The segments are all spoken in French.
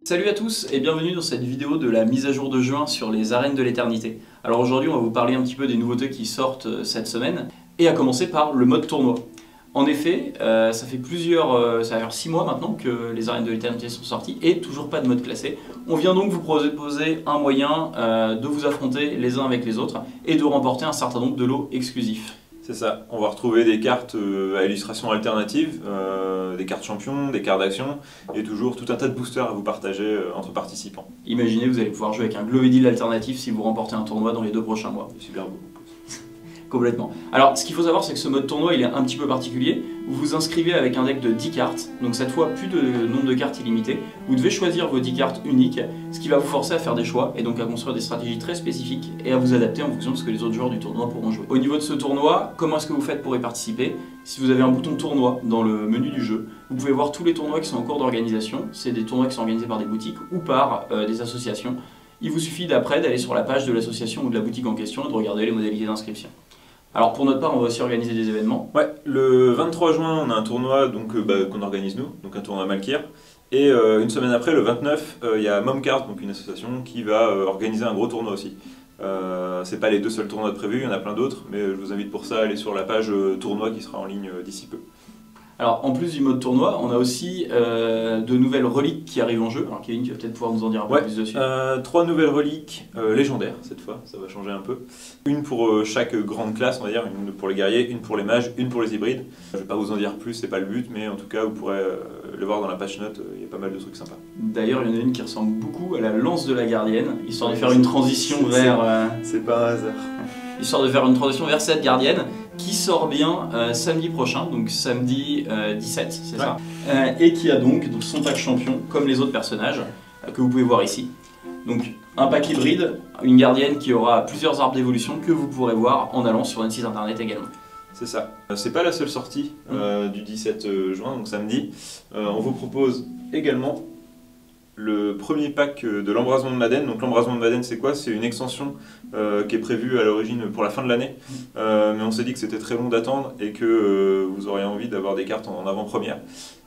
Salut à tous et bienvenue dans cette vidéo de la mise à jour de juin sur les arènes de l'éternité. Alors aujourd'hui on va vous parler un petit peu des nouveautés qui sortent cette semaine et à commencer par le mode tournoi. En effet, ça fait 6 mois maintenant que les arènes de l'éternité sont sorties et toujours pas de mode classé. On vient donc vous proposer un moyen de vous affronter les uns avec les autres et de remporter un certain nombre de lots exclusifs. C'est ça, on va retrouver des cartes à illustration alternative, des cartes champions, des cartes d'action et toujours tout un tas de boosters à vous partager entre participants. Imaginez, vous allez pouvoir jouer avec un Glovedil alternatif si vous remportez un tournoi dans les 2 prochains mois. C'est super beau. Complètement. Alors, ce qu'il faut savoir, c'est que ce mode tournoi, il est un petit peu particulier. Vous vous inscrivez avec un deck de 10 cartes, donc cette fois, plus de nombre de cartes illimité. Vous devez choisir vos 10 cartes uniques, ce qui va vous forcer à faire des choix, et donc à construire des stratégies très spécifiques, et à vous adapter en fonction de ce que les autres joueurs du tournoi pourront jouer. Au niveau de ce tournoi, comment est-ce que vous faites pour y participer? Si vous avez un bouton tournoi dans le menu du jeu, vous pouvez voir tous les tournois qui sont en cours d'organisation. C'est des tournois qui sont organisés par des boutiques ou par des associations. Il vous suffit d'après d'aller sur la page de l'association ou de la boutique en question et de regarder les modalités d'inscription. Alors pour notre part, on va aussi organiser des événements. Ouais, le 23 juin, on a un tournoi qu'on organise nous, donc un tournoi Malkir. Et une semaine après, le 29, il y a Momcard, donc une association qui va organiser un gros tournoi aussi. C'est pas les 2 seuls tournois prévus, il y en a plein d'autres, mais je vous invite pour ça à aller sur la page tournoi qui sera en ligne d'ici peu. Alors en plus du mode tournoi, on a aussi de nouvelles reliques qui arrivent en jeu. Alors Kevin, tu vas peut-être pouvoir nous en dire un peu plus dessus. 3 nouvelles reliques légendaires cette fois, ça va changer un peu. Une pour chaque grande classe, on va dire, une pour les guerriers, une pour les mages, une pour les hybrides. Je vais pas vous en dire plus, c'est pas le but, mais en tout cas vous pourrez le voir dans la page note, il y a pas mal de trucs sympas. D'ailleurs, il y en a une qui ressemble beaucoup à la lance de la gardienne, histoire de faire une transition vers... C'est pas un hasard. Histoire de faire une transition vers cette gardienne qui sort bien samedi prochain, donc samedi 17, c'est ça, et qui a donc son pack champion comme les autres personnages que vous pouvez voir ici. Donc un pack hybride, une gardienne qui aura plusieurs arbres d'évolution que vous pourrez voir en allant sur notre site internet également. C'est ça. C'est pas la seule sortie du 17 juin, donc samedi. On vous propose également le premier pack de l'embrasement de Maden. Donc l'embrasement de Maden, c'est quoi? C'est une extension qui est prévue à l'origine pour la fin de l'année. Mais on s'est dit que c'était très long d'attendre et que vous auriez envie d'avoir des cartes en avant-première.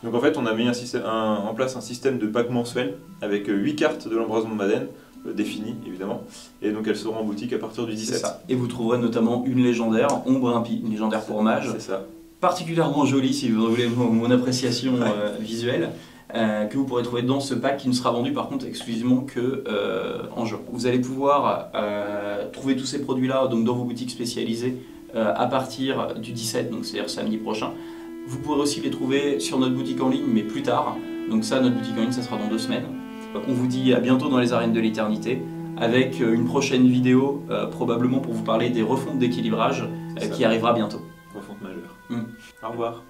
Donc en fait, on a mis en place un système de pack mensuel avec 8 cartes de l'embrasement de Maden, définies évidemment. Et donc elles seront en boutique à partir du 17. C'est ça. Et vous trouverez notamment une légendaire, Ombre Impie, une légendaire pour mage. C'est ça. Particulièrement jolie si vous voulez mon appréciation visuelle. Que vous pourrez trouver dans ce pack qui ne sera vendu par contre exclusivement que en jeu. Vous allez pouvoir trouver tous ces produits là donc dans vos boutiques spécialisées à partir du 17, donc c'est-à-dire samedi prochain. Vous pourrez aussi les trouver sur notre boutique en ligne mais plus tard, donc ça notre boutique en ligne ça sera dans 2 semaines. On vous dit à bientôt dans les arènes de l'éternité avec une prochaine vidéo probablement pour vous parler des refontes d'équilibrage qui arrivera bientôt. Refonte majeure. Au revoir.